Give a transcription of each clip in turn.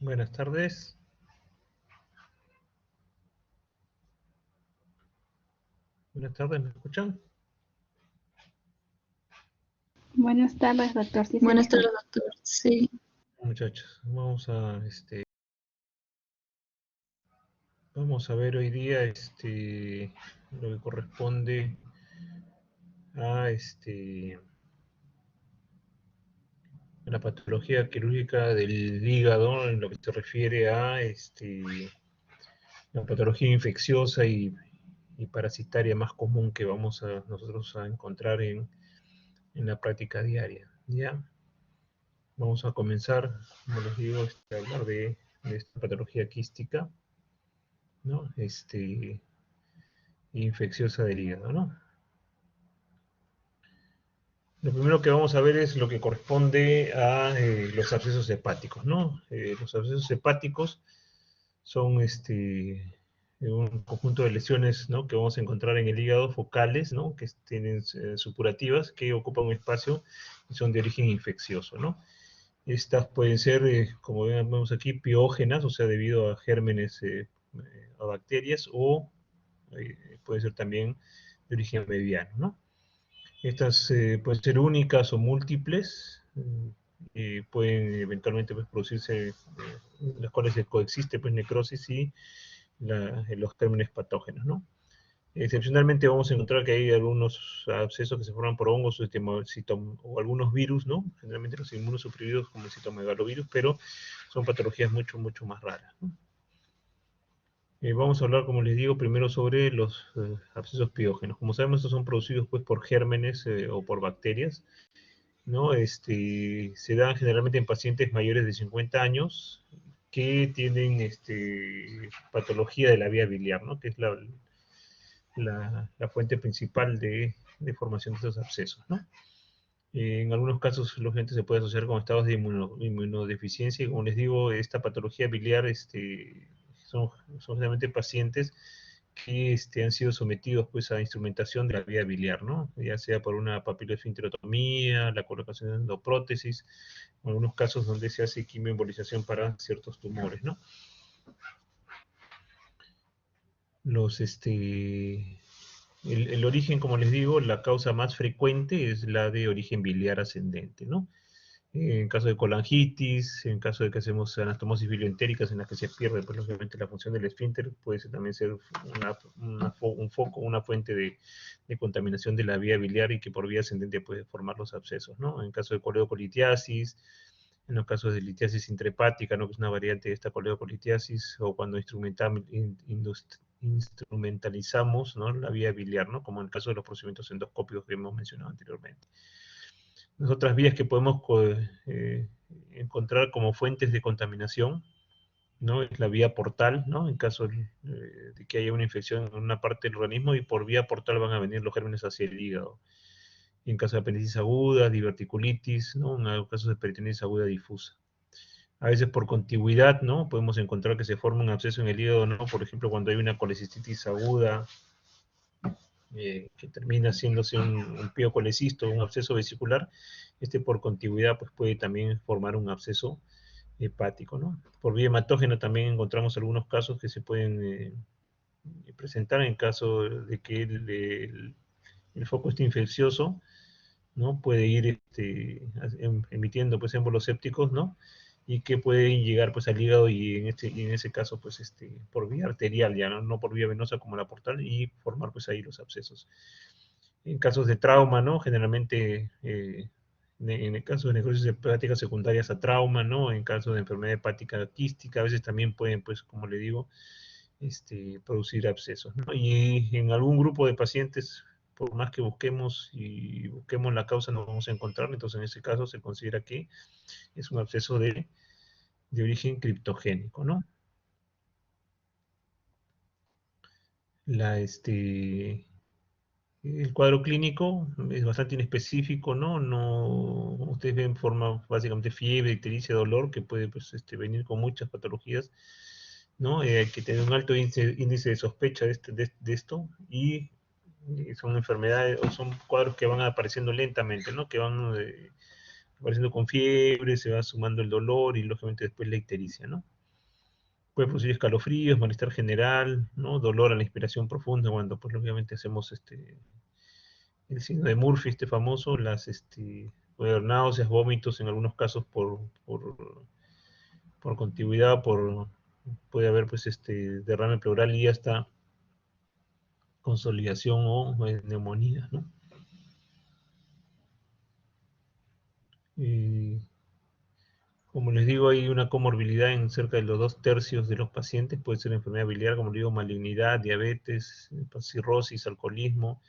Buenas tardes. Buenas tardes, ¿me escuchan? Buenas tardes, doctor. Sí, se Buenas escucha. tardes, doctor. Sí. Muchachos, vamos a ver hoy día lo que corresponde a a la patología quirúrgica del hígado, en lo que se refiere a la patología infecciosa y parasitaria más común que vamos a nosotros a encontrar en la práctica diaria. ¿Ya? Vamos a comenzar, como les digo, a hablar de esta patología quística, ¿no? Infecciosa del hígado, ¿no? Lo primero que vamos a ver es lo que corresponde a los abscesos hepáticos, ¿no? Los abscesos hepáticos son un conjunto de lesiones, ¿no?, que vamos a encontrar en el hígado, focales, ¿no?, que tienen supurativas, que ocupan un espacio y son de origen infeccioso, ¿no? Estas pueden ser, como vemos aquí, piógenas, o sea, debido a gérmenes a bacterias, o puede ser también de origen mediano, ¿no? Estas pueden ser únicas o múltiples, pueden eventualmente pues, producirse, en las cuales coexiste pues, necrosis y los gérmenes patógenos, ¿no? Excepcionalmente vamos a encontrar que hay algunos abscesos que se forman por hongos o algunos virus, ¿no? Generalmente los inmunosuprimidos como el citomegalovirus, pero son patologías mucho más raras, ¿no? Vamos a hablar, como les digo, primero sobre los abscesos piógenos. Como sabemos, estos son producidos pues, por gérmenes o por bacterias, ¿no? Se dan generalmente en pacientes mayores de 50 años que tienen patología de la vía biliar, ¿no?, que es la fuente principal de formación de estos abscesos, ¿no? En algunos casos, lógicamente, se puede asociar con estados de inmunodeficiencia, y como les digo, esta patología biliar son generalmente pacientes que han sido sometidos pues, a instrumentación de la vía biliar, ¿no? Ya sea por una papiloesfinterotomía, la colocación de endoprótesis, o en algunos casos donde se hace quimioembolización para ciertos tumores, ¿no? El origen, como les digo, la causa más frecuente es la de origen biliar ascendente, ¿no? En caso de colangitis, en caso de que hacemos anastomosis bilioentéricas en las que se pierde, pues lógicamente la función del esfínter, puede también ser un foco, una fuente de contaminación de la vía biliar y que por vía ascendente puede formar los abscesos, ¿no? En caso de coledocolitiasis, en los casos de litiasis intrahepática, ¿no?, que es una variante de esta coledocolitiasis, o cuando instrumentalizamos, ¿no?, la vía biliar, ¿no?, como en el caso de los procedimientos endoscópicos que hemos mencionado anteriormente. Las otras vías que podemos encontrar como fuentes de contaminación, ¿no?, es la vía portal, ¿no?, en caso de que haya una infección en una parte del organismo, y por vía portal van a venir los gérmenes hacia el hígado. Y en caso de apendicitis aguda, diverticulitis, ¿no?, en casos de peritonitis aguda difusa. A veces por contigüidad, ¿no?, podemos encontrar que se forma un absceso en el hígado, ¿no?, por ejemplo, cuando hay una colecistitis aguda, que termina haciéndose un piocolecisto, un absceso vesicular, por contigüidad pues puede también formar un absceso hepático, ¿no? Por vía hematógena también encontramos algunos casos que se pueden presentar en caso de que el foco esté infeccioso, ¿no? Puede ir emitiendo pues émbolos sépticos, ¿no?, y que pueden llegar pues al hígado, y en ese caso pues por vía arterial, ya no por vía venosa como la portal, y formar pues ahí los abscesos. En casos de trauma, ¿no?, generalmente en el caso de necrosis hepática secundarias a trauma, ¿no?, en caso de enfermedad hepática quística, a veces también pueden pues, como le digo, producir abscesos, ¿no? Y en algún grupo de pacientes, por más que busquemos y busquemos la causa, no vamos a encontrar. Entonces en ese caso se considera que es un absceso de origen criptogénico, ¿no? El cuadro clínico es bastante inespecífico, ¿no? Ustedes ven forma básicamente fiebre, ictericia, dolor, que puede pues, venir con muchas patologías, ¿no? Hay que tener un alto índice de sospecha de esto, y son enfermedades o son cuadros que van apareciendo lentamente, ¿no?, que van apareciendo con fiebre, se va sumando el dolor y lógicamente después la ictericia, ¿no? Puede producir escalofríos, malestar general, ¿no? Dolor a la inspiración profunda, cuando pues lógicamente hacemos el signo de Murphy, famoso, puede haber náuseas, vómitos, en algunos casos por contigüidad, puede haber pues derrame pleural y hasta consolidación o neumonía, ¿no? Como les digo, hay una comorbilidad en cerca de los 2/3 de los pacientes, puede ser enfermedad biliar, como les digo, malignidad, diabetes, cirrosis, alcoholismo,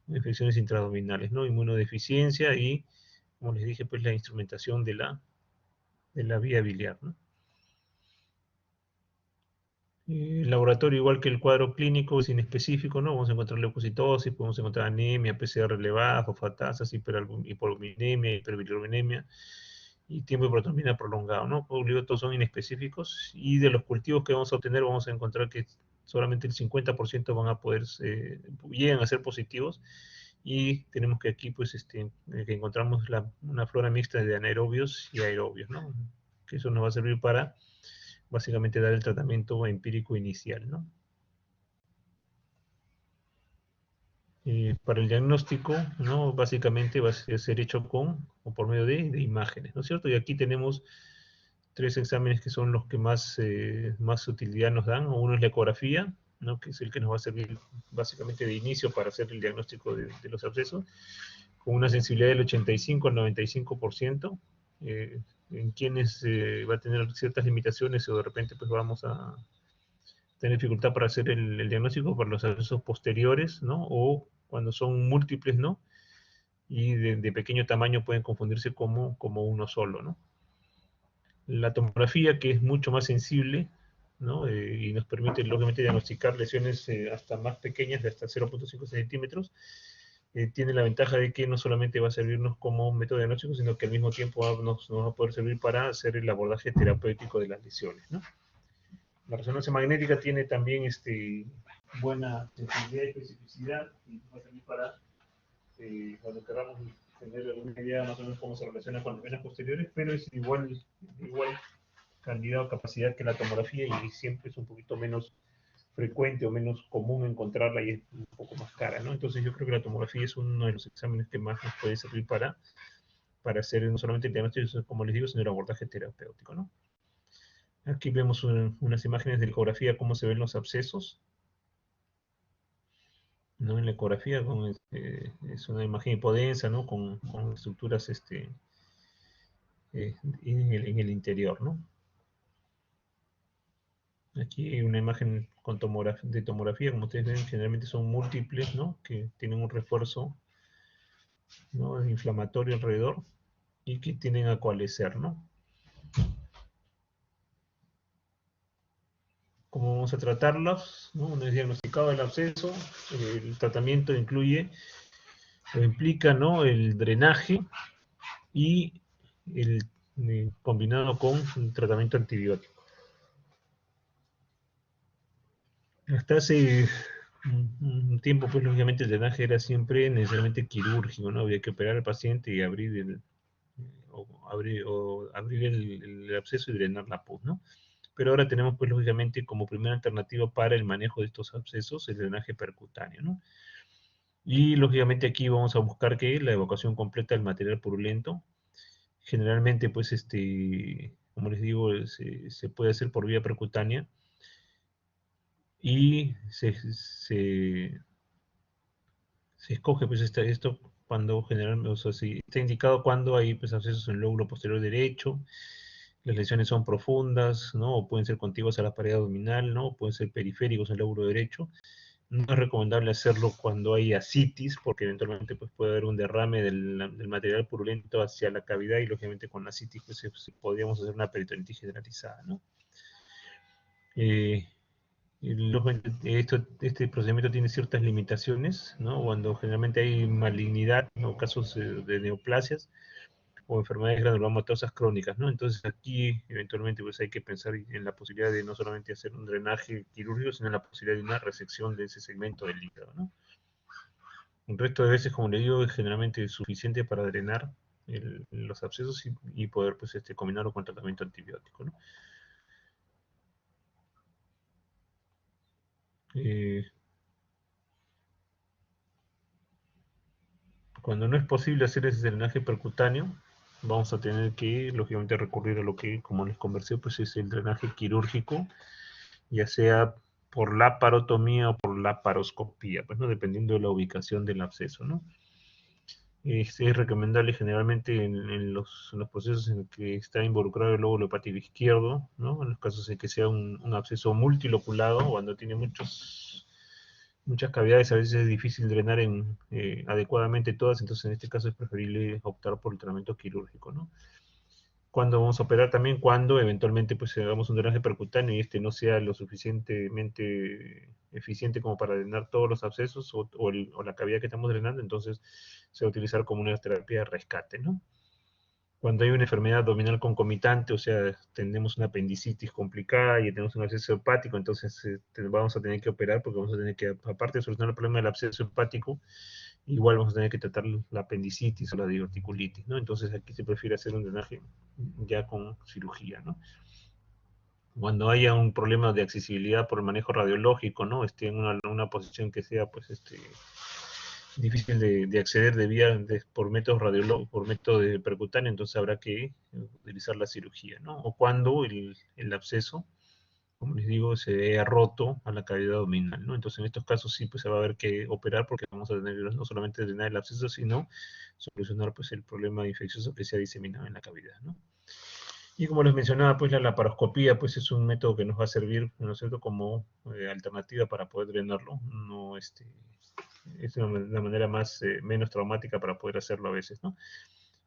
infecciones intraabdominales, ¿no? Inmunodeficiencia y, como les dije, pues la instrumentación de la vía biliar, ¿no? El laboratorio, igual que el cuadro clínico, es inespecífico, ¿no? Vamos a encontrar leucocitosis, podemos encontrar anemia, PCR elevadas, fosfatasas, hipoalbuminemia, hiperbilirubinemia y tiempo de protrombina prolongado, ¿no? Todos son inespecíficos y de los cultivos que vamos a obtener vamos a encontrar que solamente el 50% van a poder, llegan a ser positivos y tenemos que aquí, pues, que encontramos una flora mixta de anaerobios y aerobios, ¿no? Que eso nos va a servir para básicamente dar el tratamiento empírico inicial, ¿no? Para el diagnóstico, ¿no? Básicamente va a ser hecho o por medio de imágenes, ¿no es cierto? Y aquí tenemos 3 exámenes que son los que más utilidad nos dan. Uno es la ecografía, ¿no? Que es el que nos va a servir básicamente de inicio para hacer el diagnóstico de los abscesos, con una sensibilidad del 85 al 95%. En quienes va a tener ciertas limitaciones o de repente pues vamos a tener dificultad para hacer el diagnóstico para los abscesos posteriores, ¿no? O cuando son múltiples, ¿no? Y de pequeño tamaño pueden confundirse como uno solo, ¿no? La tomografía, que es mucho más sensible, ¿no? Y nos permite, lógicamente, diagnosticar lesiones hasta más pequeñas, de hasta 0.5 centímetros, tiene la ventaja de que no solamente va a servirnos como método diagnóstico, sino que al mismo tiempo nos va a poder servir para hacer el abordaje terapéutico de las lesiones, ¿no? La resonancia magnética tiene también buena sensibilidad y especificidad y va a servir para cuando queramos tener alguna idea más o menos cómo se relaciona con las venas posteriores, pero es igual calidad o capacidad que la tomografía y siempre es un poquito menos frecuente o menos común encontrarla y es un poco más cara, ¿no? Entonces yo creo que la tomografía es uno de los exámenes que más nos puede servir para hacer no solamente el diagnóstico, como les digo, sino el abordaje terapéutico, ¿no? Aquí vemos unas imágenes de ecografía, cómo se ven los abscesos, ¿no? En la ecografía es una imagen hipodensa, ¿no? Con estructuras en el interior, ¿no? Aquí hay una imagen de tomografía, como ustedes ven, generalmente son múltiples, ¿no? Que tienen un refuerzo, ¿no? Inflamatorio alrededor y que tienen a coalescer, ¿no? ¿Cómo vamos a tratarlos? ¿No? Una vez diagnosticado el absceso, el tratamiento incluye o implica, ¿no? El drenaje y el combinado con un tratamiento antibiótico. Hasta hace un tiempo, pues lógicamente el drenaje era siempre necesariamente quirúrgico, ¿no? Había que operar al paciente y abrir el absceso y drenar la pus, ¿no? Pero ahora tenemos, pues lógicamente, como primera alternativa para el manejo de estos abscesos, el drenaje percutáneo, ¿no? Y lógicamente aquí vamos a buscar que la evacuación completa del material purulento, generalmente, pues, como les digo, se puede hacer por vía percutánea y se escoge, pues, esto cuando generalmente, o sea, si está indicado cuando hay, pues, abscesos en el lóbulo posterior derecho, las lesiones son profundas, ¿no? O pueden ser contiguas a la pared abdominal, ¿no? O pueden ser periféricos al lóbulo derecho. No es recomendable hacerlo cuando hay ascitis, porque eventualmente pues, puede haber un derrame del material purulento hacia la cavidad y lógicamente con la ascitis pues, podríamos hacer una peritonitis generalizada, ¿no? Este procedimiento tiene ciertas limitaciones, ¿no? Cuando generalmente hay malignidad, ¿no? Casos de neoplasias o enfermedades granulomatosas crónicas, ¿no? Entonces aquí eventualmente pues hay que pensar en la posibilidad de no solamente hacer un drenaje quirúrgico, sino en la posibilidad de una resección de ese segmento del hígado, ¿no? El resto de veces, como le digo, es generalmente suficiente para drenar los abscesos y poder pues, combinarlo con tratamiento antibiótico, ¿no? Cuando no es posible hacer ese drenaje percutáneo, vamos a tener que, lógicamente, recurrir a lo que, como les conversé, pues es el drenaje quirúrgico, ya sea por laparotomía o por laparoscopía, pues, ¿no? Dependiendo de la ubicación del absceso, ¿no? Es recomendable generalmente en los procesos en que está involucrado el lóbulo hepático izquierdo, ¿no? En los casos en que sea un absceso multiloculado, cuando tiene muchas cavidades, a veces es difícil drenar adecuadamente todas, entonces en este caso es preferible optar por el tratamiento quirúrgico, ¿no? Cuando vamos a operar también, cuando eventualmente pues hagamos un drenaje percutáneo y este no sea lo suficientemente eficiente como para drenar todos los abscesos o la cavidad que estamos drenando, entonces se va a utilizar como una terapia de rescate, ¿no? Cuando hay una enfermedad abdominal concomitante, o sea, tenemos una apendicitis complicada y tenemos un absceso hepático, entonces vamos a tener que operar porque vamos a tener que, aparte de solucionar el problema del absceso hepático, igual vamos a tener que tratar la apendicitis o la diverticulitis, ¿no? Entonces aquí se prefiere hacer un drenaje ya con cirugía, ¿no? Cuando haya un problema de accesibilidad por el manejo radiológico, ¿no? Esté en una posición que sea, pues, difícil de acceder por método de percutáneo, entonces habrá que utilizar la cirugía, ¿no? O cuando el absceso, como les digo, se vea roto a la cavidad abdominal, ¿no? Entonces en estos casos sí pues se va a haber que operar porque vamos a tener no solamente drenar el absceso, sino solucionar pues el problema infeccioso que se ha diseminado en la cavidad, ¿no? Y como les mencionaba, pues la laparoscopía pues es un método que nos va a servir, ¿no es cierto?, como alternativa para poder drenarlo, no es una manera menos traumática para poder hacerlo a veces, ¿no?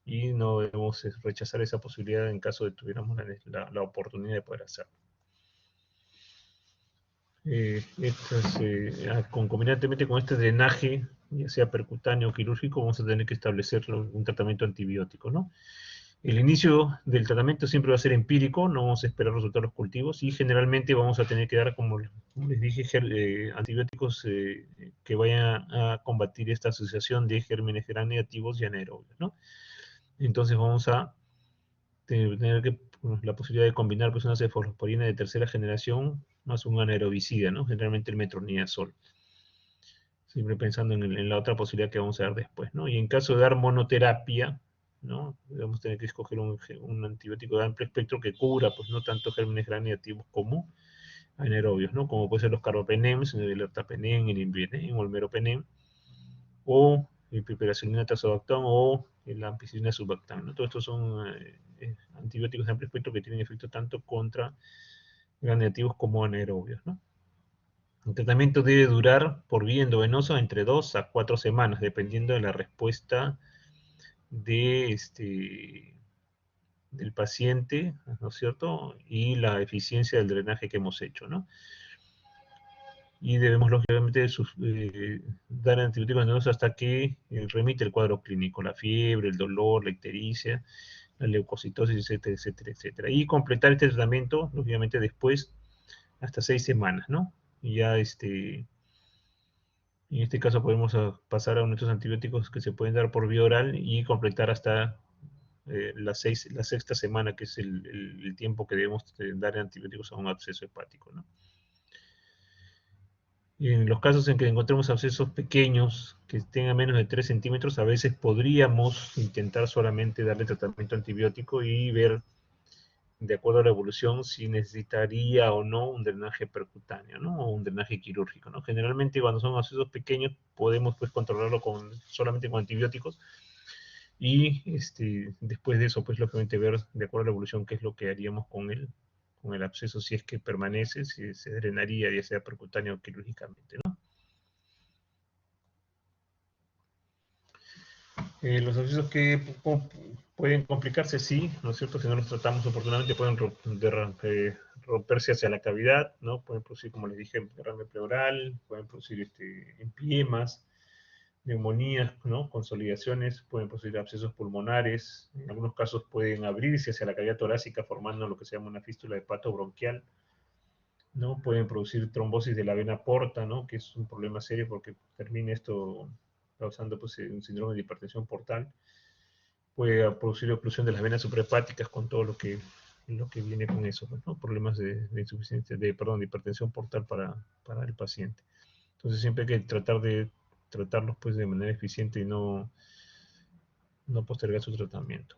Y no debemos rechazar esa posibilidad en caso de que tuviéramos la oportunidad de poder hacerlo. Concomitantemente con este drenaje, ya sea percutáneo o quirúrgico, vamos a tener que establecer un tratamiento antibiótico, ¿no? El inicio del tratamiento siempre va a ser empírico, no vamos a esperar resultados de los cultivos y generalmente vamos a tener que dar, como les dije, antibióticos que vayan a combatir esta asociación de gérmenes gram negativos y anaerobios, ¿no? Entonces vamos a tener la posibilidad de combinar pues, una cefalosporina de tercera generación más un anaerobicida, ¿no? Generalmente el metronidazol. Siempre pensando en la otra posibilidad que vamos a dar después, ¿no? Y en caso de dar monoterapia, ¿no? Vamos a tener que escoger un antibiótico de amplio espectro que cubra, pues, no tanto gérmenes gram negativos como anaerobios, ¿no? Como puede ser los carbapenems, el ertapenem, el invipenem o el meropenem, o el piperacillina tazobactam o la ampicilina sulbactam, ¿no? Todos estos son antibióticos de amplio espectro que tienen efecto tanto contra gram negativos como anaerobios, ¿no? El tratamiento debe durar por vía endovenosa entre 2 a 4 semanas, dependiendo de la respuesta del paciente, ¿no es cierto? Y la eficiencia del drenaje que hemos hecho, ¿no? Y debemos, lógicamente, dar antibióticos endovenosos hasta que remite el cuadro clínico, la fiebre, el dolor, la ictericia, la leucocitosis, etcétera, etcétera, etcétera. Y completar este tratamiento, lógicamente, después, hasta 6 semanas, ¿no? Y ya en este caso podemos pasar a nuestros antibióticos que se pueden dar por vía oral y completar hasta la sexta semana, que es el tiempo que debemos dar antibióticos a un absceso hepático, ¿no? Y en los casos en que encontremos abscesos pequeños que tengan menos de 3 centímetros, a veces podríamos intentar solamente darle tratamiento antibiótico y ver, de acuerdo a la evolución, si necesitaría o no un drenaje percutáneo, ¿no? O un drenaje quirúrgico, ¿no? Generalmente cuando son abscesos pequeños podemos pues controlarlo solamente con antibióticos y después de eso pues lógicamente ver de acuerdo a la evolución qué es lo que haríamos con el absceso, si es que permanece, si se drenaría ya sea percutáneo o quirúrgicamente, ¿no? Los abscesos que pueden complicarse, sí, ¿no es cierto? Si no los tratamos oportunamente pueden romperse hacia la cavidad, ¿no? Pueden producir, como les dije, derrame pleural, pueden producir empiemas, neumonías, ¿no? Consolidaciones, pueden producir abscesos pulmonares, en algunos casos pueden abrirse hacia la cavidad torácica formando lo que se llama una fístula hepatobronquial, ¿no? Pueden producir trombosis de la vena porta, ¿no? Que es un problema serio porque termina esto causando pues, un síndrome de hipertensión portal. puede producir oclusión de las venas suprahepáticas con todo lo que viene con eso, ¿no? Problemas de insuficiencia, de hipertensión portal para el paciente. Entonces siempre hay que tratar de tratarlos pues de manera eficiente y no postergar su tratamiento.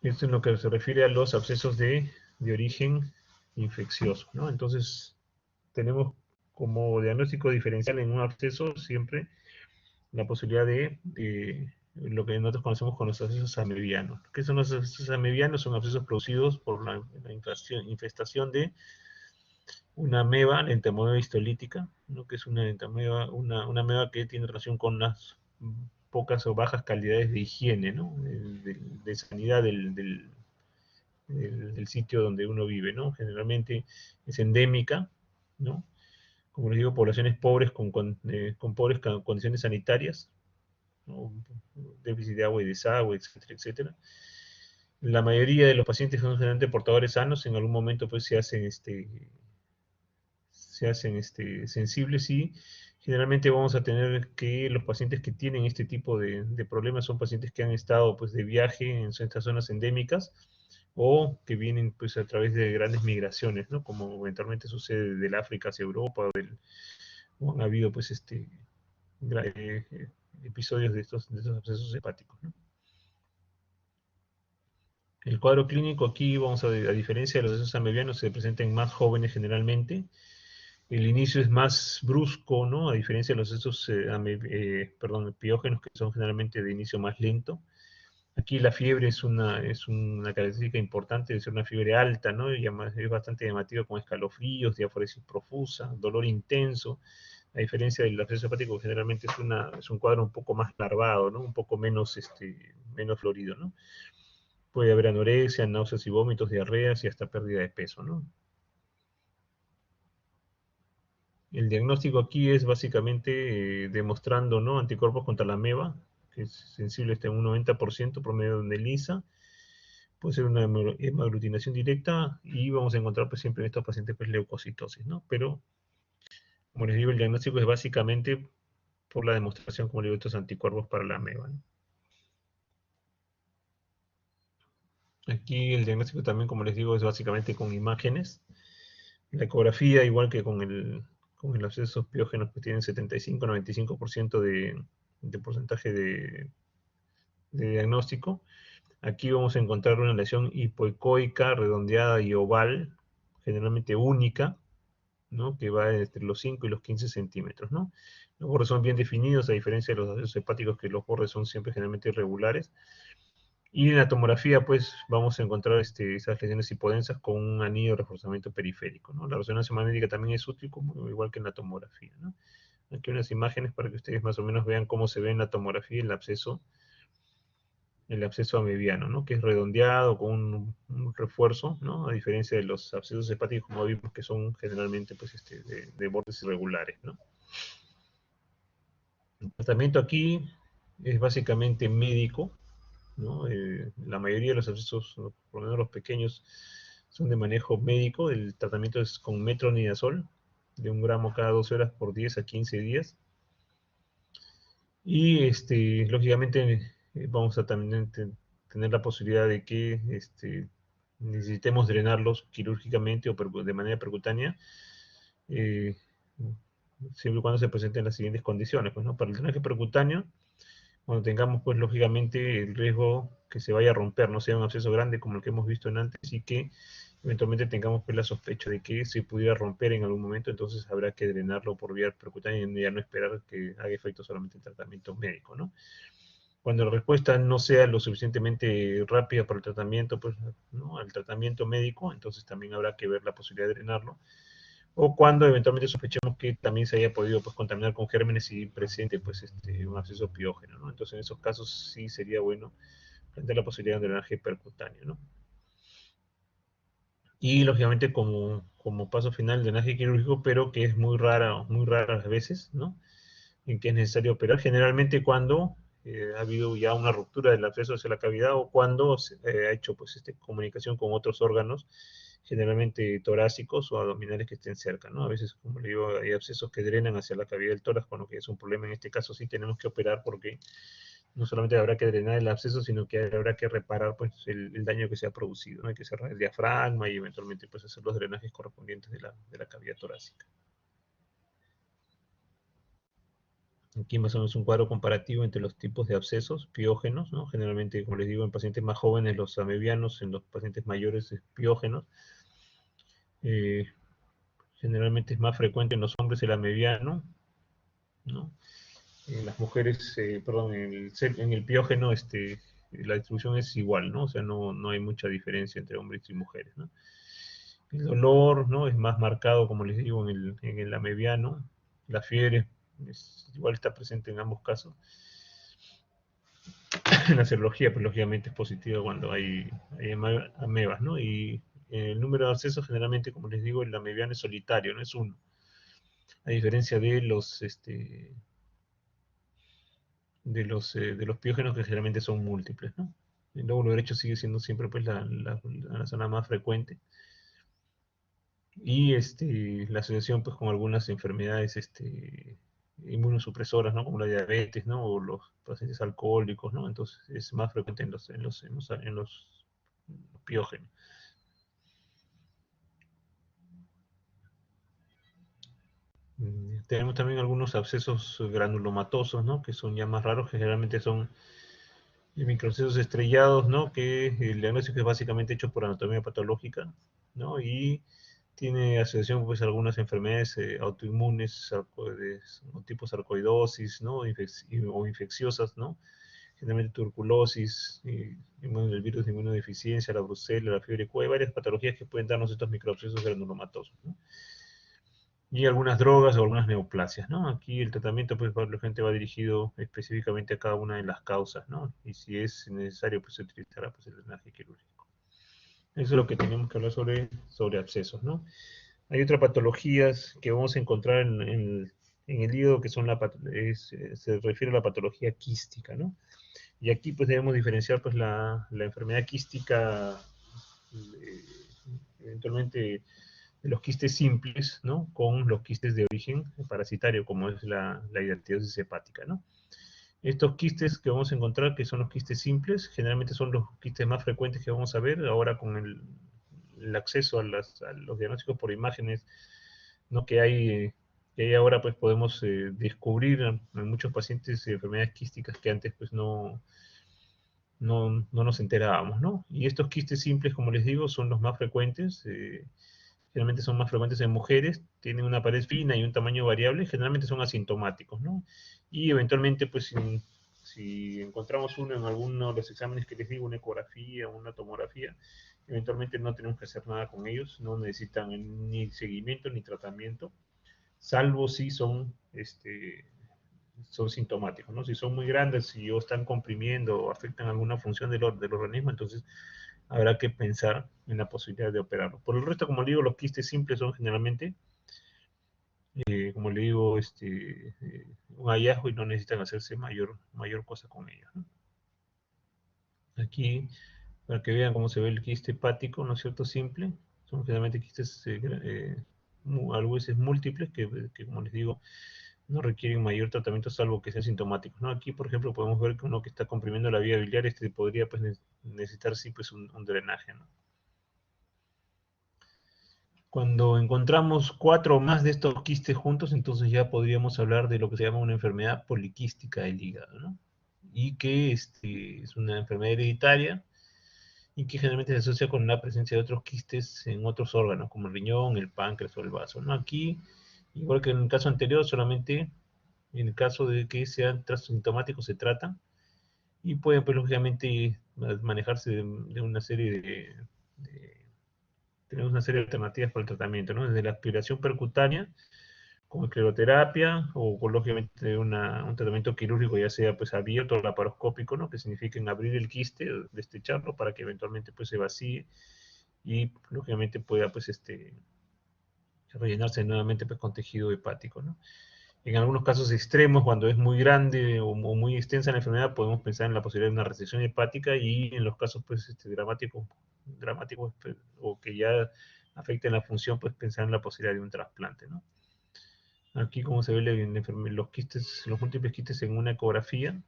Esto es lo que se refiere a los abscesos de origen infeccioso, ¿no? Entonces tenemos como diagnóstico diferencial en un absceso siempre la posibilidad de lo que nosotros conocemos como los abscesos amebianos. ¿Qué son los abscesos amebianos? Son abscesos producidos por la infestación de una ameba, la entamoeba histolítica, ¿no? Que es una ameba que tiene relación con las pocas o bajas calidades de higiene, ¿no? de sanidad del sitio donde uno vive, ¿no? Generalmente es endémica, ¿no? Como les digo, poblaciones pobres con pobres condiciones sanitarias, ¿no? Déficit de agua y desagüe, etcétera, etcétera. La mayoría de los pacientes son generalmente portadores sanos, en algún momento pues se hacen sensibles y generalmente vamos a tener que los pacientes que tienen este tipo de problemas son pacientes que han estado pues de viaje en estas zonas endémicas o que vienen pues a través de grandes migraciones, ¿no? Como eventualmente sucede del África hacia Europa o han habido pues episodios de estos abscesos hepáticos, ¿no? El cuadro clínico aquí, a diferencia de los abscesos amebianos, se presenta en más jóvenes generalmente. El inicio es más brusco, ¿no? A diferencia de los abscesos piógenos, que son generalmente de inicio más lento. Aquí la fiebre es una característica importante de ser una fiebre alta, ¿no? Y además es bastante llamativa con escalofríos, diaforesis profusa, dolor intenso. A diferencia del absceso hepático, generalmente es un cuadro un poco más larvado, ¿no? Un poco menos florido, ¿no? Puede haber anorexia, náuseas y vómitos, diarreas y hasta pérdida de peso, ¿no? El diagnóstico aquí es básicamente demostrando, ¿no? Anticuerpos contra la ameba, que es sensible hasta un 90% promedio de ELISA. Puede ser una hemaglutinación directa y vamos a encontrar pues, siempre en estos pacientes pues, leucocitosis, ¿no? Pero, como les digo, el diagnóstico es básicamente por la demostración, como les digo, de estos anticuerpos para la ameba, ¿no? Aquí el diagnóstico también, como les digo, es básicamente con imágenes. La ecografía, igual que con el abscesos piógenos, que tienen 75-95% de porcentaje de diagnóstico. Aquí vamos a encontrar una lesión hipoecoica, redondeada y oval, generalmente única, ¿no? Que va entre los 5 y los 15 centímetros, ¿no? Los bordes son bien definidos, a diferencia de los abscesos hepáticos, que los bordes son siempre generalmente irregulares. Y en la tomografía, pues, vamos a encontrar esas lesiones hipodensas con un anillo de reforzamiento periférico, ¿no? La resonancia magnética también es útil, igual que en la tomografía, ¿no? Aquí unas imágenes para que ustedes más o menos vean cómo se ve en la tomografía el absceso amebiano, ¿no? Que es redondeado con un refuerzo, ¿no? A diferencia de los abscesos hepáticos, como vimos, que son generalmente pues, de bordes irregulares, ¿no? El tratamiento aquí es básicamente médico, ¿no? La mayoría de los abscesos, por lo menos los pequeños, son de manejo médico. El tratamiento es con metronidazol, de 1 gramo cada 12 horas por 10 a 15 días. Y lógicamente vamos a también tener la posibilidad de que necesitemos drenarlos quirúrgicamente o de manera percutánea, siempre y cuando se presenten las siguientes condiciones. Pues, ¿no? Para el drenaje percutáneo, cuando tengamos, pues, lógicamente, el riesgo que se vaya a romper, no sea un absceso grande como el que hemos visto en antes, y que eventualmente tengamos pues, la sospecha de que se pudiera romper en algún momento, entonces habrá que drenarlo por vía percutánea y ya no esperar que haga efecto solamente el tratamiento médico, ¿no? Cuando la respuesta no sea lo suficientemente rápida para el tratamiento, pues, ¿no? Al tratamiento médico, entonces también habrá que ver la posibilidad de drenarlo. O cuando eventualmente sospechemos que también se haya podido pues, contaminar con gérmenes y presente pues, un absceso piógeno, ¿no? Entonces en esos casos sí sería bueno plantear la posibilidad de drenaje percutáneo, ¿no? Y lógicamente como paso final el drenaje quirúrgico, pero que es muy raras veces, ¿no? En que es necesario operar, generalmente cuando ha habido ya una ruptura del acceso hacia la cavidad o cuando se ha hecho pues comunicación con otros órganos, generalmente torácicos o abdominales que estén cerca, ¿no? A veces, como le digo, hay abscesos que drenan hacia la cavidad del tórax, con lo que es un problema. En este caso sí tenemos que operar porque no solamente habrá que drenar el absceso, sino que habrá que reparar pues, el daño que se ha producido, ¿no? Hay que cerrar el diafragma y eventualmente pues, hacer los drenajes correspondientes de la cavidad torácica. Aquí más o menos un cuadro comparativo entre los tipos de abscesos piógenos, ¿no? Generalmente, como les digo, en pacientes más jóvenes los amebianos, en los pacientes mayores piógenos. Generalmente es más frecuente en los hombres el amebiano, ¿no? En las mujeres, perdón, en el piógeno la distribución es igual, ¿no? O sea, no hay mucha diferencia entre hombres y mujeres, ¿no? El dolor, ¿no? Es más marcado, como les digo, en el amebiano. La fiebre igual está presente en ambos casos. La serología, pues lógicamente es positiva cuando hay amebas, ¿no? Y el número de abscesos generalmente, como les digo, el amebiano es solitario, no es uno. A diferencia de los piógenos que generalmente son múltiples, ¿no? El lóbulo derecho sigue siendo siempre pues, la zona más frecuente. Y la asociación pues, con algunas enfermedades inmunosupresoras, ¿no? Como la diabetes, ¿no? O los pacientes alcohólicos, ¿no? Entonces es más frecuente en los piógenos. Tenemos también algunos abscesos granulomatosos, ¿no? Que son ya más raros, que generalmente son microcesos estrellados, ¿no? Que el diagnóstico es básicamente hecho por anatomía patológica, ¿no? Y tiene asociación pues algunas enfermedades autoinmunes o tipo sarcoidosis, ¿no? O infecciosas, ¿no? Generalmente tuberculosis, el virus de inmunodeficiencia, la brucela, la fiebre Q, hay varias patologías que pueden darnos estos microabscesos granulomatosos, ¿no? Y algunas drogas o algunas neoplasias, ¿no? Aquí el tratamiento, pues, probablemente va dirigido específicamente a cada una de las causas, ¿no? Y si es necesario, pues, se utilizará, pues, el drenaje quirúrgico. Eso es lo que tenemos que hablar sobre abscesos, ¿no? Hay otras patologías que vamos a encontrar en el hígado que son se refiere a la patología quística, ¿no? Y aquí, pues, debemos diferenciar, pues, la enfermedad quística eventualmente de los quistes simples, ¿no? Con los quistes de origen parasitario, como es la hidatidosis hepática, ¿no? Estos quistes que vamos a encontrar, que son los quistes simples, generalmente son los quistes más frecuentes que vamos a ver ahora con el acceso a los diagnósticos por imágenes, ¿no? Que hay ahora, pues podemos descubrir en muchos pacientes enfermedades quísticas que antes pues no nos enterábamos, ¿no? Y estos quistes simples, como les digo, son los más frecuentes. Generalmente son más frecuentes en mujeres, tienen una pared fina y un tamaño variable, generalmente son asintomáticos, ¿no? Y eventualmente, pues, si encontramos uno en alguno de los exámenes que les digo, una ecografía o una tomografía, eventualmente no tenemos que hacer nada con ellos, no necesitan ni seguimiento ni tratamiento, salvo si son sintomáticos, ¿no? Si son muy grandes, si o están comprimiendo o afectan alguna función del organismo, entonces habrá que pensar en la posibilidad de operarlo. Por el resto, como le digo, los quistes simples son generalmente, como le digo, un hallazgo y no necesitan hacerse mayor cosa con ellos, ¿no? Aquí, para que vean cómo se ve el quiste hepático, ¿no es cierto? Simple. Son generalmente quistes a veces múltiples que, como les digo, no requieren mayor tratamiento salvo que sean sintomáticos, ¿no? Aquí, por ejemplo, podemos ver que uno que está comprimiendo la vía biliar, podría pues, necesitar sí pues, un drenaje, ¿no? Cuando encontramos 4 o más de estos quistes juntos, entonces ya podríamos hablar de lo que se llama una enfermedad poliquística del hígado, ¿no? Y que es una enfermedad hereditaria y que generalmente se asocia con la presencia de otros quistes en otros órganos, como el riñón, el páncreas o el vaso, ¿no? Aquí, igual que en el caso anterior, solamente en el caso de que sean sintomáticos se tratan y pueden, pues, lógicamente, manejarse de una serie tenemos una serie de alternativas para el tratamiento, ¿no? Desde la aspiración percutánea, como escleroterapia, o lógicamente un tratamiento quirúrgico, ya sea pues abierto o laparoscópico, ¿no? Que significa abrir el quiste, destecharlo para que eventualmente pues se vacíe y lógicamente pueda pues rellenarse nuevamente pues, con tejido hepático, ¿no? En algunos casos extremos, cuando es muy grande o muy extensa la enfermedad, podemos pensar en la posibilidad de una resección hepática y en los casos pues, dramáticos pues, o que ya afecten la función, pues pensar en la posibilidad de un trasplante, ¿no? Aquí como se ve los quistes, los múltiples quistes en una ecografía,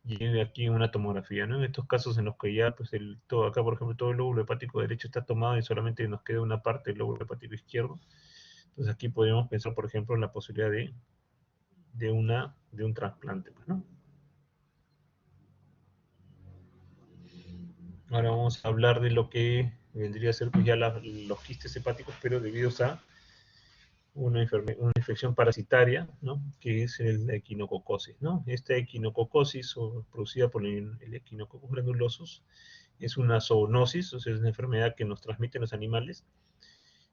y aquí una tomografía, ¿no? En estos casos en los que ya, pues, todo acá, por ejemplo, todo el lóbulo hepático derecho está tomado y solamente nos queda una parte del lóbulo hepático izquierdo. Entonces aquí podríamos pensar, por ejemplo, en la posibilidad de un trasplante, pues, ¿no? Ahora vamos a hablar de lo que vendría a ser, pues, ya los quistes hepáticos, pero debido a una infección parasitaria, ¿no? Que es la equinococosis, ¿no? Esta equinococosis, producida por el Echinococcus granulosus, es una zoonosis, o sea, es una enfermedad que nos transmiten los animales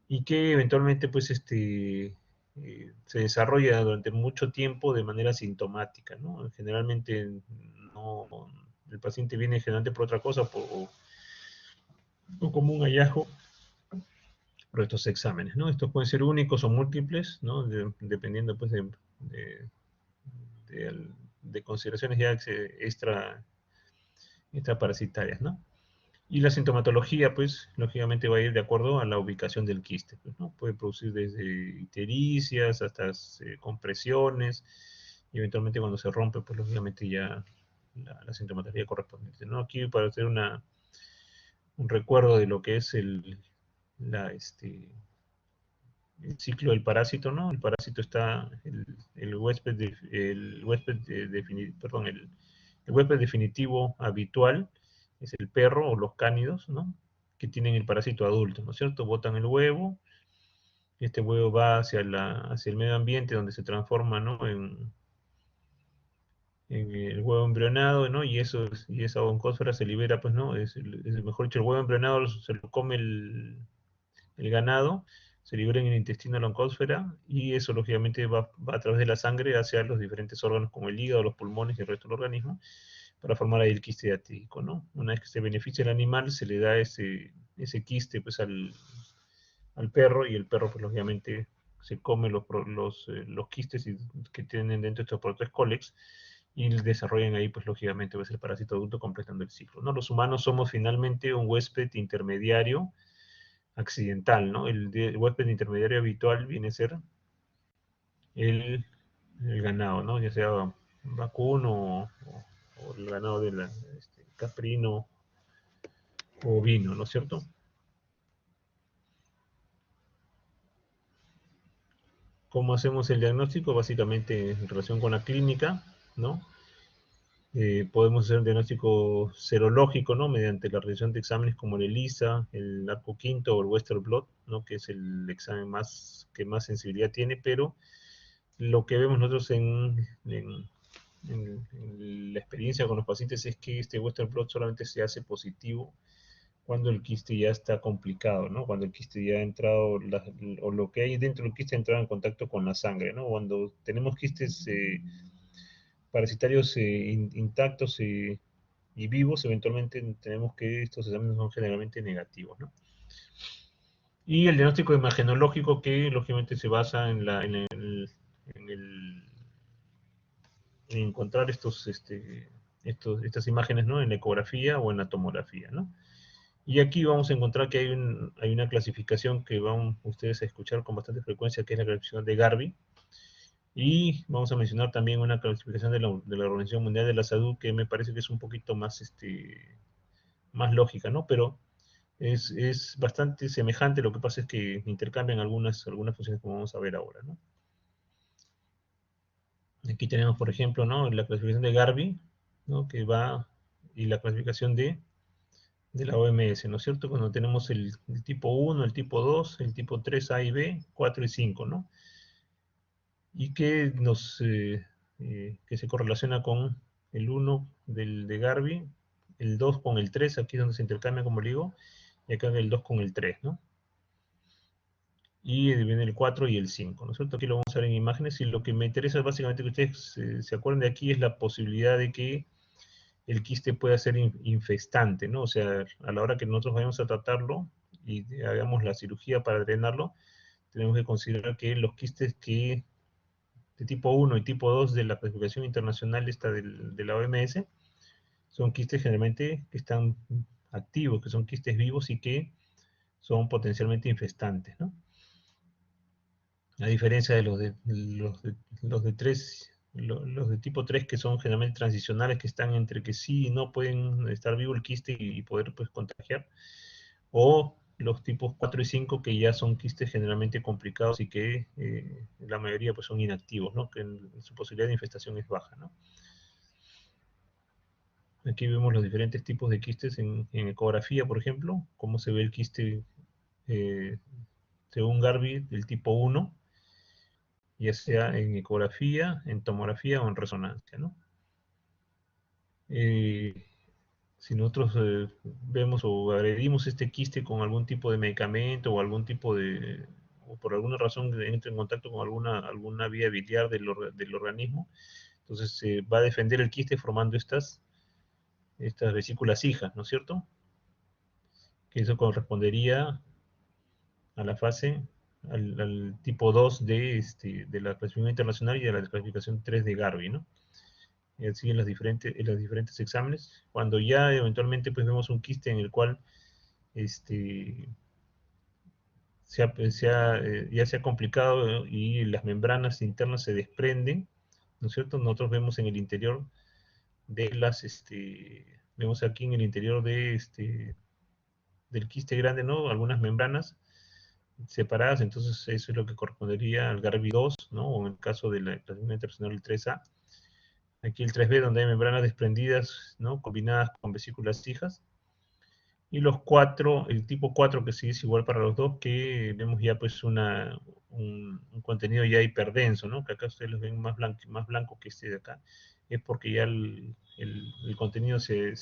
y que eventualmente, pues, se desarrolla durante mucho tiempo de manera sintomática, ¿no? Generalmente no, el paciente viene generalmente por otra cosa o como un hallazgo por estos exámenes, ¿no? Estos pueden ser únicos o múltiples, ¿no? Dependiendo, pues, de, de consideraciones ya extraparasitarias, ¿no? Y la sintomatología, pues, lógicamente va a ir de acuerdo a la ubicación del quiste, pues, ¿no? Puede producir desde ictericias hasta compresiones, y eventualmente cuando se rompe, pues, lógicamente ya la sintomatología correspondiente, ¿no? Aquí para hacer un recuerdo de lo que es la, este, el ciclo del parásito, ¿no? El parásito está, el huésped, perdón, el huésped definitivo habitual es el perro o los cánidos, ¿no? Que tienen el parásito adulto, ¿no es cierto? Botan el huevo, y este huevo va hacia el medio ambiente donde se transforma, ¿no? En el huevo embrionado, ¿no? Y esa oncósfera se libera, pues, ¿no? Mejor dicho, el huevo embrionado se lo come el ganado, se libera en el intestino de la oncósfera y eso lógicamente va a través de la sangre hacia los diferentes órganos como el hígado, los pulmones y el resto del organismo para formar ahí el quiste diatídico, ¿no? Una vez que se beneficia el animal, se le da ese quiste, pues, al perro, y el perro, pues, lógicamente se come los quistes que tienen dentro de estos protocolex y desarrollan ahí, pues, lógicamente, pues, el parásito adulto completando el ciclo, ¿no? Los humanos somos finalmente un huésped intermediario accidental, ¿no? El huésped intermediario habitual viene a ser el, el ganado, ¿no? Ya sea vacuno o el ganado de caprino o ovino, ¿no es cierto? ¿Cómo hacemos el diagnóstico? Básicamente en relación con la clínica, ¿no? Podemos hacer un diagnóstico serológico, ¿no? Mediante la realización de exámenes como el ELISA, el arco quinto o el Western blot, ¿no? Que es el examen que más sensibilidad tiene, pero lo que vemos nosotros en la experiencia con los pacientes es que este Western blot solamente se hace positivo cuando el quiste ya está complicado, ¿no? Cuando el quiste ya ha entrado, o lo que hay dentro del quiste ha entrado en contacto con la sangre, ¿no? Cuando tenemos quistes parasitarios intactos y vivos, eventualmente tenemos que estos exámenes son generalmente negativos, ¿no? Y el diagnóstico imagenológico, que lógicamente se basa en encontrar estas imágenes, ¿no? En la ecografía o en la tomografía, ¿no? Y aquí vamos a encontrar que hay una clasificación que van ustedes a escuchar con bastante frecuencia, que es la clasificación de Garvey. Y vamos a mencionar también una clasificación de la Organización Mundial de la Salud, que me parece que es un poquito más lógica, ¿no? Pero es bastante semejante, lo que pasa es que intercambian algunas funciones, como vamos a ver ahora, ¿no? Aquí tenemos, por ejemplo, ¿no? La clasificación de Garvey, ¿no? Y la clasificación de la OMS, ¿no es cierto? Cuando tenemos el tipo 1, el tipo 2, el tipo 3, A y B, 4 y 5, ¿no? Y que se correlaciona con el 1 de Garvey, el 2 con el 3, aquí es donde se intercambia, como le digo, y acá el 2 con el 3, ¿no? Y viene el 4 y el 5, ¿no es cierto? Aquí lo vamos a ver en imágenes, y lo que me interesa básicamente que ustedes se acuerden de aquí es la posibilidad de que el quiste pueda ser infestante, ¿no? O sea, a la hora que nosotros vayamos a tratarlo y hagamos la cirugía para drenarlo, tenemos que considerar que los quistes de tipo 1 y tipo 2 de la clasificación internacional de la OMS son quistes generalmente que están activos, que son quistes vivos y que son potencialmente infestantes, ¿no? A diferencia de los de 3 los de tipo 3 que son generalmente transicionales, que están entre que sí y no pueden estar vivo el quiste y poder pues contagiar, o los tipos 4 y 5 que ya son quistes generalmente complicados y que la mayoría pues son inactivos, ¿no? Que su posibilidad de infestación es baja, ¿no? Aquí vemos los diferentes tipos de quistes en ecografía, por ejemplo, cómo se ve el quiste según Garvey del tipo 1, ya sea en ecografía, en tomografía o en resonancia, ¿no? Si nosotros vemos o agredimos este quiste con algún tipo de medicamento o algún tipo de, o por alguna razón entra en contacto con alguna vía biliar del organismo, entonces se va a defender el quiste formando estas vesículas hijas, ¿no es cierto? Que eso correspondería a la fase, al tipo 2 de la clasificación internacional y de la clasificación 3 de Garvey, ¿no? Y así en los diferentes exámenes. Cuando ya eventualmente pues vemos un quiste en el cual ya se ha complicado y las membranas internas se desprenden, ¿no es cierto? Nosotros vemos en el interior de vemos aquí en el interior del quiste grande, ¿no? Algunas membranas separadas, entonces eso es lo que correspondería al Garvey 2, ¿no? O en el caso de la clasificación internacional el 3A. Aquí el 3B, donde hay membranas desprendidas, ¿no? Combinadas con vesículas hijas. Y los 4, el tipo 4 que sí es igual para los dos, que vemos ya pues un contenido ya hiperdenso, ¿no? Que acá ustedes los ven más blanco que este de acá. Es porque ya el contenido se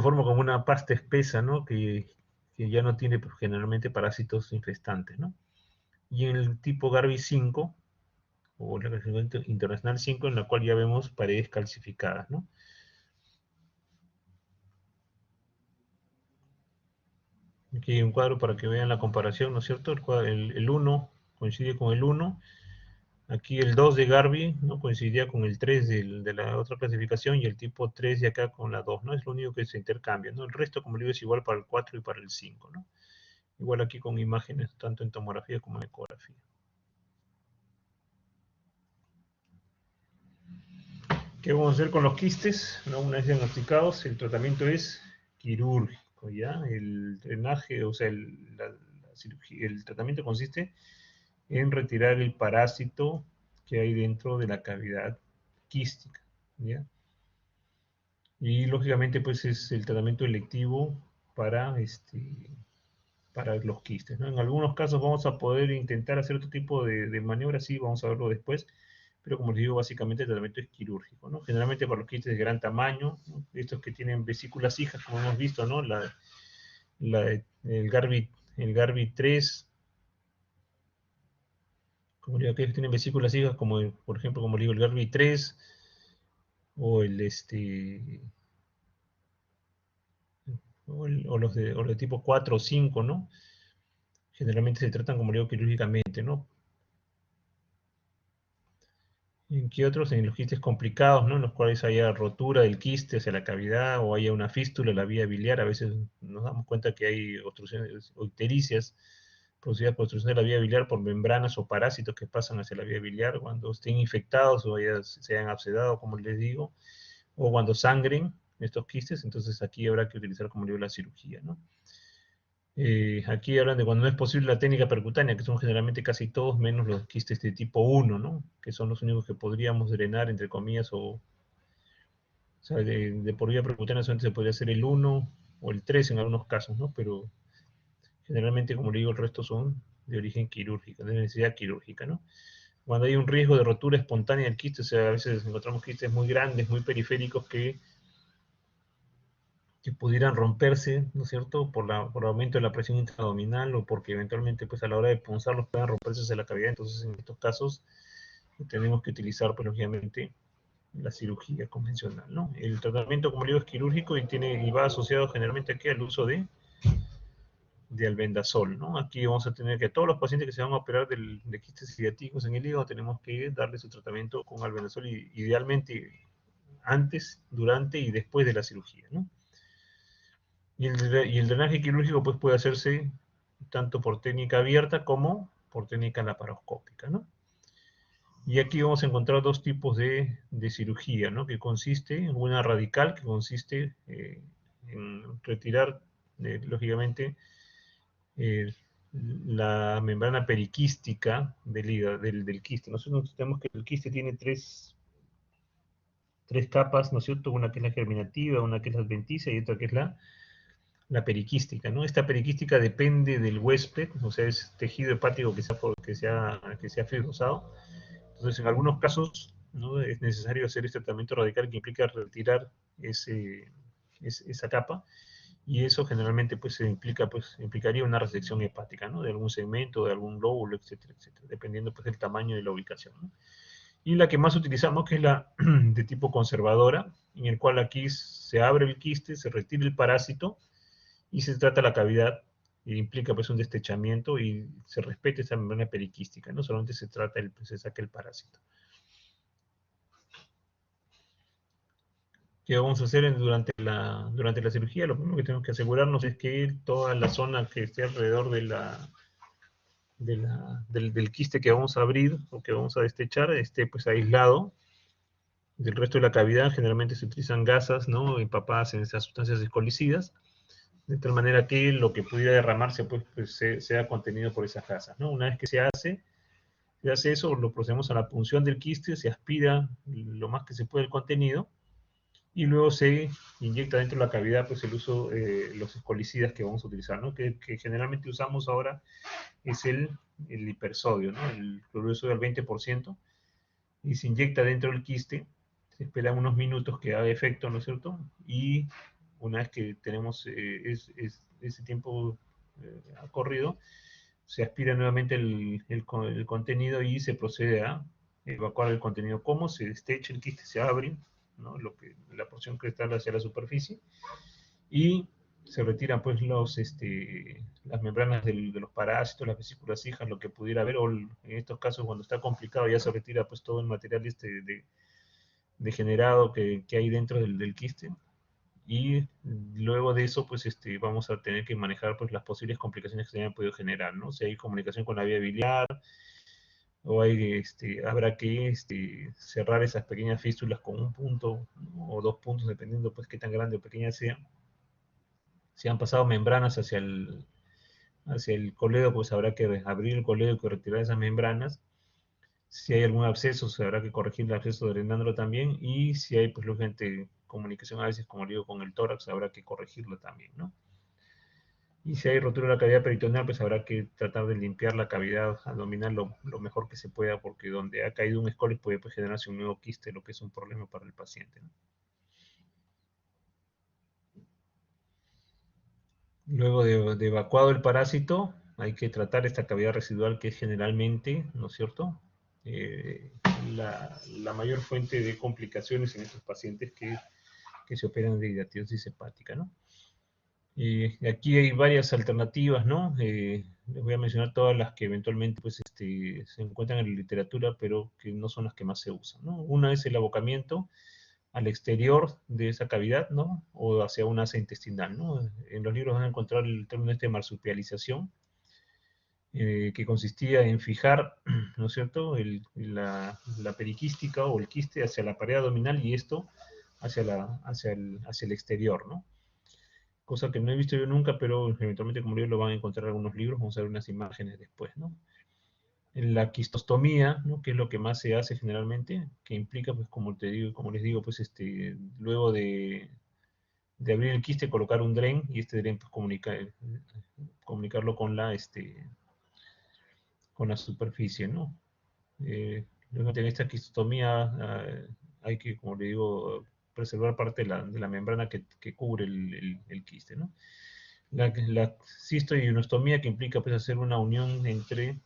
forma como una pasta espesa, ¿no? Que ya no tiene pues, generalmente parásitos infestantes, ¿no? Y en el tipo Garvey 5, o la clasificación internacional 5, en la cual ya vemos paredes calcificadas, ¿no? Aquí hay un cuadro para que vean la comparación, ¿no es cierto? El 1 coincide con el 1. Aquí el 2 de Garvey, ¿no? Coincidía con el 3 de la otra clasificación y el tipo 3 de acá con la 2, ¿no? Es lo único que se intercambia, ¿no? El resto, como digo, es igual para el 4 y para el 5, ¿no? Igual aquí con imágenes, tanto en tomografía como en ecografía. ¿Qué vamos a hacer con los quistes? ¿No? Una vez diagnosticados, el tratamiento es quirúrgico, ¿ya? El drenaje, o sea, cirugía, el tratamiento consiste en retirar el parásito que hay dentro de la cavidad quística, ¿ya? Y lógicamente, pues es el tratamiento electivo para, para los quistes, ¿no? En algunos casos vamos a poder intentar hacer otro tipo de maniobras, sí, vamos a verlo después, pero como les digo, básicamente el tratamiento es quirúrgico, ¿no? Generalmente para los quistes de gran tamaño, ¿no? Estos que tienen vesículas hijas, como hemos visto, ¿no? El Garvey 3, como digo, aquellos que tienen vesículas hijas, como por ejemplo, como digo, el Garvey 3, o o los de tipo 4 o 5, ¿no? Generalmente se tratan, como digo, quirúrgicamente, ¿no? ¿En qué otros? En los quistes complicados, ¿no? En los cuales haya rotura del quiste hacia la cavidad o haya una fístula en la vía biliar. A veces nos damos cuenta que hay obstrucciones o ictericias producidas por obstrucción de la vía biliar por membranas o parásitos que pasan hacia la vía biliar cuando estén infectados o se hayan abscedado, como les digo, o cuando sangren estos quistes. Entonces aquí habrá que utilizar, como digo, la cirugía, ¿no? Aquí hablan de cuando no es posible la técnica percutánea, que son generalmente casi todos, menos los quistes de tipo 1, ¿no? Que son los únicos que podríamos drenar, entre comillas, o sea, de por vía percutánea solamente se podría hacer el 1 o el 3 en algunos casos, ¿no? Pero generalmente, como le digo, el resto son de origen quirúrgico, de necesidad quirúrgica, ¿no? Cuando hay un riesgo de rotura espontánea del quiste, o sea, a veces encontramos quistes muy grandes, muy periféricos que pudieran romperse, ¿no es cierto?, por el aumento de la presión intraabdominal o porque eventualmente, pues a la hora de punzarlos puedan romperse hacia la cavidad. Entonces, en estos casos, tenemos que utilizar, pues, lógicamente, la cirugía convencional, ¿no? El tratamiento, como digo, es quirúrgico y va asociado generalmente aquí al uso de albendazol, ¿no? Aquí vamos a tener que todos los pacientes que se van a operar de quistes ciáticos en el hígado tenemos que darle su tratamiento con albendazol, idealmente antes, durante y después de la cirugía, ¿no? Y el drenaje quirúrgico pues puede hacerse tanto por técnica abierta como por técnica laparoscópica, ¿no? Y aquí vamos a encontrar dos tipos de cirugía, ¿no? Que consiste en una radical, que consiste en retirar, lógicamente, eh, la membrana periquística del hígado, del quiste. Nosotros tenemos que el quiste tiene tres capas, ¿no es cierto? Una que es la germinativa, una que es la adventicia y otra que es la periquística, ¿no? Esta periquística depende del huésped, o sea, es tejido hepático que sea fibrosado. Entonces, en algunos casos, ¿no?, es necesario hacer este tratamiento radical que implica retirar esa capa, y eso generalmente pues implicaría una resección hepática, ¿no?, de algún segmento, de algún lóbulo, etcétera, etcétera, dependiendo pues del tamaño de la ubicación, ¿no? Y la que más utilizamos, que es la de tipo conservadora, en el cual aquí se abre el quiste, se retira el parásito y se trata la cavidad, y implica pues un destechamiento y se respeta esa membrana periquística, no solamente se saca el parásito. ¿Qué vamos a hacer durante la cirugía? Lo primero que tenemos que asegurarnos es que toda la zona que esté alrededor del quiste que vamos a abrir o que vamos a destechar esté pues aislado del resto de la cavidad. Generalmente se utilizan gasas, ¿no?, empapadas en esas sustancias escolicidas, de tal manera que lo que pudiera derramarse pues sea contenido por esas gasas, ¿no? Una vez que se hace eso, lo procedemos a la punción del quiste, se aspira lo más que se puede el contenido, y luego se inyecta dentro de la cavidad pues los escolicidas que vamos a utilizar, ¿no? Que generalmente usamos ahora es el hipersodio, ¿no?, el cloruro de sodio al 20%, y se inyecta dentro del quiste, se espera unos minutos que haga efecto, ¿no es cierto? Y una vez que tenemos ese tiempo ha corrido, se aspira nuevamente el contenido y se procede a evacuar el contenido. ¿Cómo? Se destecha el quiste, se abre, ¿no?, la porción cristal hacia la superficie, y se retiran pues las membranas de los parásitos, las vesículas hijas, lo que pudiera haber, o en estos casos cuando está complicado ya se retira pues todo el material degenerado que hay dentro del quiste. Y luego de eso pues vamos a tener que manejar pues las posibles complicaciones que se hayan podido generar, ¿no? Si hay comunicación con la vía biliar, o habrá que cerrar esas pequeñas fístulas con un punto o dos puntos, dependiendo pues qué tan grande o pequeña sea. Si han pasado membranas hacia el coledo, pues habrá que abrir el coledo y retirar esas membranas. Si hay algún absceso, se habrá que corregir el absceso drenándolo también. Y si hay, pues, lógicamente, comunicación a veces, como digo, con el tórax, habrá que corregirlo también, ¿no? Y si hay rotura de la cavidad peritoneal, pues habrá que tratar de limpiar la cavidad abdominal lo mejor que se pueda, porque donde ha caído un escolis puede pues, generarse un nuevo quiste, lo que es un problema para el paciente, ¿no? Luego de evacuado el parásito, hay que tratar esta cavidad residual, que es generalmente, ¿no es cierto?, eh, la mayor fuente de complicaciones en estos pacientes que se operan de hidatidosis hepática, ¿no? Aquí hay varias alternativas, ¿no? Les voy a mencionar todas las que eventualmente pues, se encuentran en la literatura, pero que no son las que más se usan, ¿no? Una es el abocamiento al exterior de esa cavidad, ¿no?, o hacia una asa intestinal, ¿no? En los libros van a encontrar el término de marsupialización, que consistía en fijar, ¿no es cierto?, la periquística o el quiste hacia la pared abdominal, y esto hacia el exterior, ¿no? Cosa que no he visto yo nunca, pero eventualmente, como digo, lo van a encontrar en algunos libros. Vamos a ver unas imágenes después, ¿no? En la quistostomía, ¿no?, que es lo que más se hace generalmente, que implica, pues, como les digo, pues, luego de abrir el quiste, colocar un dren, y este dren, pues, comunicarlo con la superficie, ¿no? Luego en esta quistostomía hay que, como le digo, preservar parte de la membrana que cubre el quiste, ¿no? La cistoidonostomía, que implica pues hacer una unión entre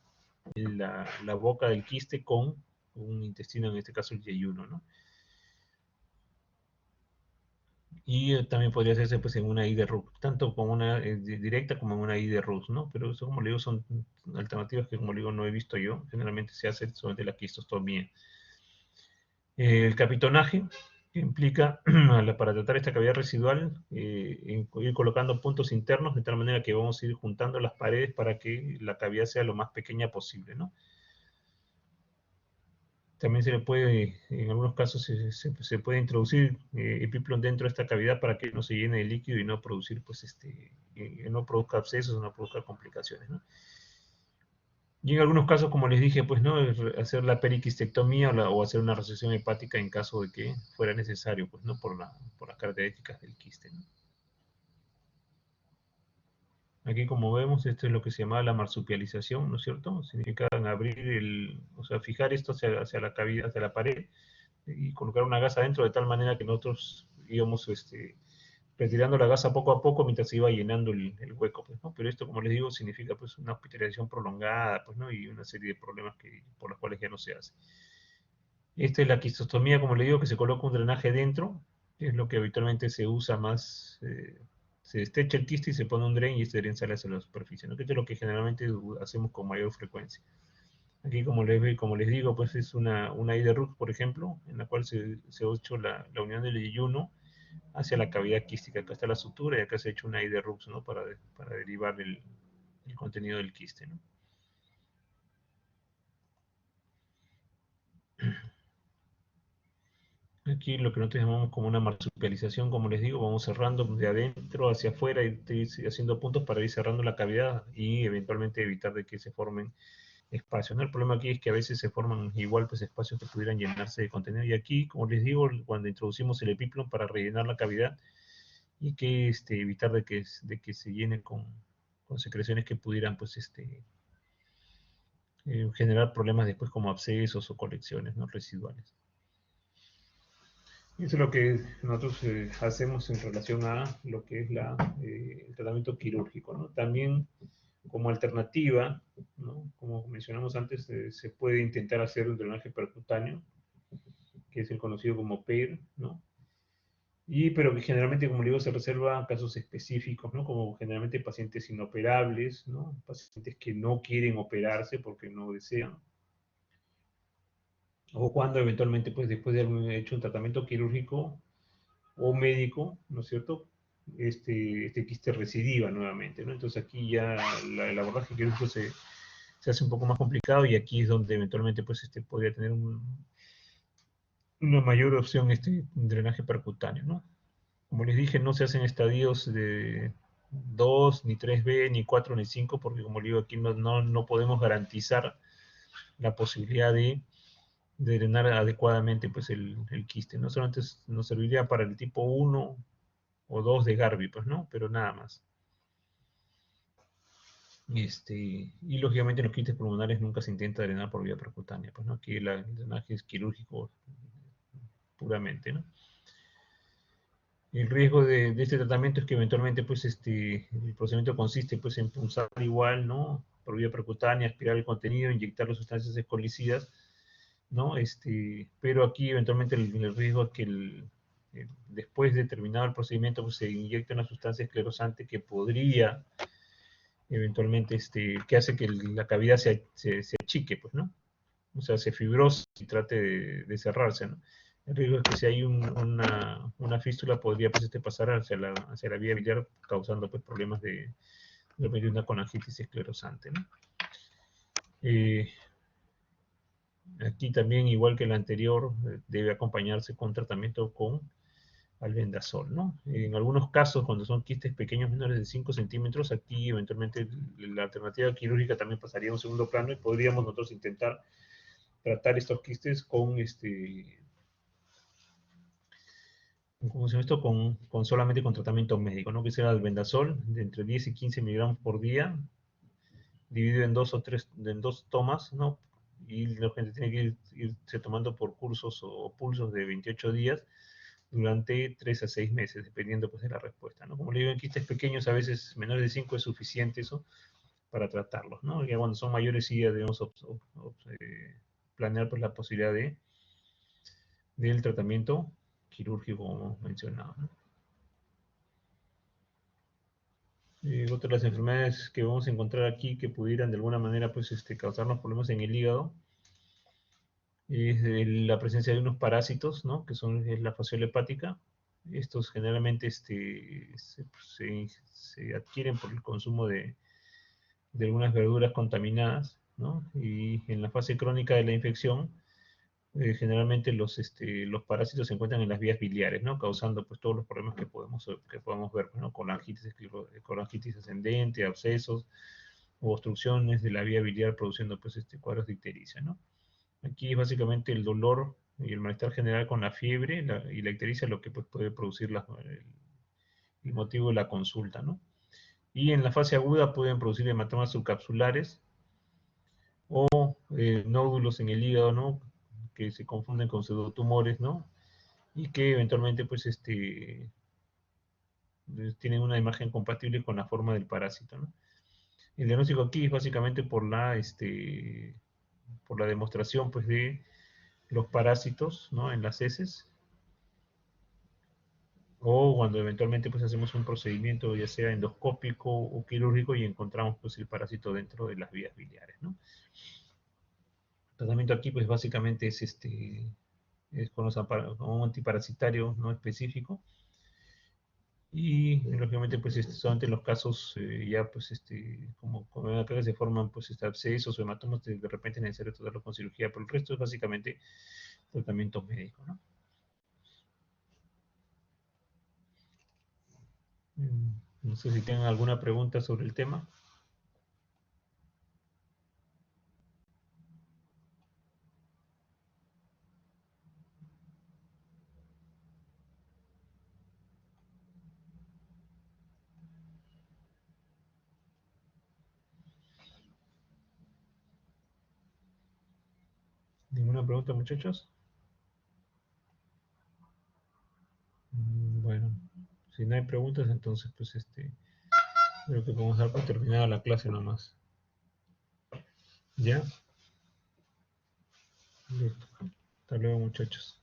la boca del quiste con un intestino, en este caso el yeyuno, ¿no? Y también podría hacerse pues en una I de Rux, tanto como una directa como en una I de Rux, ¿no? Pero eso, como le digo, son alternativas que, como le digo, no he visto yo. Generalmente se hace solamente la quistostomía. El capitonaje, que implica, para tratar esta cavidad residual, ir colocando puntos internos, de tal manera que vamos a ir juntando las paredes para que la cavidad sea lo más pequeña posible, ¿no? También se le puede, en algunos casos, se puede introducir epiplon dentro de esta cavidad para que no se llene de líquido y no producir, pues, no produzca abscesos, no produzca complicaciones, ¿no? Y en algunos casos, como les dije, pues, ¿no? Hacer la periquistectomía o hacer una resección hepática en caso de que fuera necesario, pues, ¿no? Por las características del quiste, ¿no? Aquí, como vemos, esto es lo que se llama la marsupialización, ¿no es cierto? Significa abrir o sea, fijar esto hacia la cavidad, hacia la pared, y colocar una gasa adentro de tal manera que nosotros íbamos retirando la gasa poco a poco mientras se iba llenando el hueco, pues, ¿no? Pero esto, como les digo, significa pues una hospitalización prolongada, pues, ¿no? Y una serie de problemas por los cuales ya no se hace. Esta es la quistostomía, como les digo, que se coloca un drenaje dentro, que es lo que habitualmente se usa más, se destecha el quiste y se pone un dren y este dren sale hacia la superficie, ¿no? Que esto es lo que generalmente hacemos con mayor frecuencia. Aquí, como les digo, pues es una I de Rux, por ejemplo, en la cual se ha hecho la unión del yeyuno hacia la cavidad quística. Acá está la sutura y acá se ha hecho una I de Rux, ¿no? Para derivar el contenido del quiste, ¿no? Aquí lo que nosotros llamamos como una marsupialización, como les digo, vamos cerrando de adentro hacia afuera y haciendo puntos para ir cerrando la cavidad y eventualmente evitar de que se formen espacios, ¿no? El problema aquí es que a veces se forman igual pues espacios que pudieran llenarse de contenido y aquí, como les digo, cuando introducimos el epiplon para rellenar la cavidad y que evitar de que se llene con secreciones que pudieran pues generar problemas después como abscesos o colecciones, ¿no? Residuales. Eso es lo que nosotros hacemos en relación a lo que es el tratamiento quirúrgico, ¿no? También como alternativa, ¿no? Como mencionamos antes, se puede intentar hacer un drenaje percutáneo, que es el conocido como PER, ¿no? Pero que generalmente, como digo, se reserva a casos específicos, ¿no? Como generalmente pacientes inoperables, ¿no? Pacientes que no quieren operarse porque no desean. O cuando eventualmente, pues después de haber hecho un tratamiento quirúrgico o médico, ¿no es cierto? Este quiste recidiva nuevamente, ¿no? Entonces aquí ya el abordaje quirúrgico se hace un poco más complicado y aquí es donde eventualmente pues podría tener una mayor opción drenaje percutáneo, ¿no? Como les dije, no se hacen estadios de 2, ni 3B, ni 4, ni 5, porque como les digo, aquí no podemos garantizar la posibilidad de drenar adecuadamente pues el quiste, ¿no? Solamente nos serviría para el tipo 1 o 2 de Garvey, pues, ¿no? Pero nada más. Y lógicamente en los quistes pulmonares nunca se intenta drenar por vía percutánea, pues, ¿no? Aquí el drenaje es quirúrgico puramente, ¿no? El riesgo de este tratamiento es que eventualmente, pues, el procedimiento consiste, pues, en punzar igual, ¿no? Por vía percutánea, aspirar el contenido, inyectar las sustancias escolicidas, ¿no? Pero aquí eventualmente el riesgo es que después de terminado el procedimiento, pues, se inyecta una sustancia esclerosante que podría eventualmente, que hace que la cavidad se achique, pues, ¿no? O sea, se fibrose y trate de cerrarse, ¿no? El riesgo es que si hay una fístula podría pues, pasar hacia la vía biliar causando pues, problemas de una colangitis esclerosante, ¿no? Aquí también, igual que el anterior, debe acompañarse con tratamiento con albendazol, ¿no? En algunos casos, cuando son quistes pequeños menores de 5 centímetros, aquí eventualmente la alternativa quirúrgica también pasaría a un segundo plano y podríamos nosotros intentar tratar estos quistes con ¿cómo se llama esto? Solamente con tratamiento médico, ¿no? Que será el albendazol de entre 10 y 15 miligramos por día, dividido en dos tomas, ¿no? Y la gente tiene que irse tomando por cursos o pulsos de 28 días durante 3 a 6 meses, dependiendo pues de la respuesta, ¿no? Como le digo, en quistes pequeños, a veces menores de 5 es suficiente eso para tratarlos, ¿no? Ya cuando son mayores sí ya debemos planear pues la posibilidad del tratamiento quirúrgico, como mencionaba, ¿no? Otra de las enfermedades que vamos a encontrar aquí que pudieran de alguna manera pues, causarnos problemas en el hígado es la presencia de unos parásitos, ¿no? Que es la fasciola hepática. Estos generalmente se adquieren por el consumo de algunas verduras contaminadas, ¿no? Y en la fase crónica de la infección, generalmente los parásitos se encuentran en las vías biliares, ¿no? Causando pues todos los problemas que podemos ver, ¿no? Colangitis ascendente, abscesos, o obstrucciones de la vía biliar produciendo pues cuadros de ictericia, ¿no? Aquí es básicamente el dolor y el malestar general con la fiebre y la ictericia lo que pues, puede producir el motivo de la consulta, ¿no? Y en la fase aguda pueden producir hematomas subcapsulares o nódulos en el hígado, ¿no? Que se confunden con pseudotumores, ¿no? Y que eventualmente pues tienen una imagen compatible con la forma del parásito, ¿no? El diagnóstico aquí es básicamente por la demostración pues de los parásitos, ¿no? En las heces, o cuando eventualmente pues hacemos un procedimiento ya sea endoscópico o quirúrgico y encontramos pues el parásito dentro de las vías biliares, ¿no? El tratamiento aquí pues básicamente es con un antiparasitario no específico, y lógicamente pues solamente en los casos ya pues como acá se forman pues abscesos o hematomas, de repente es necesario tratarlo con cirugía, pero el resto es básicamente tratamiento médico, ¿no? No sé si tienen alguna pregunta sobre el tema. ¿Ninguna pregunta, muchachos? Bueno, si no hay preguntas, entonces pues creo que podemos dar por terminada la clase nomás. ¿Ya? Listo. Hasta luego, muchachos.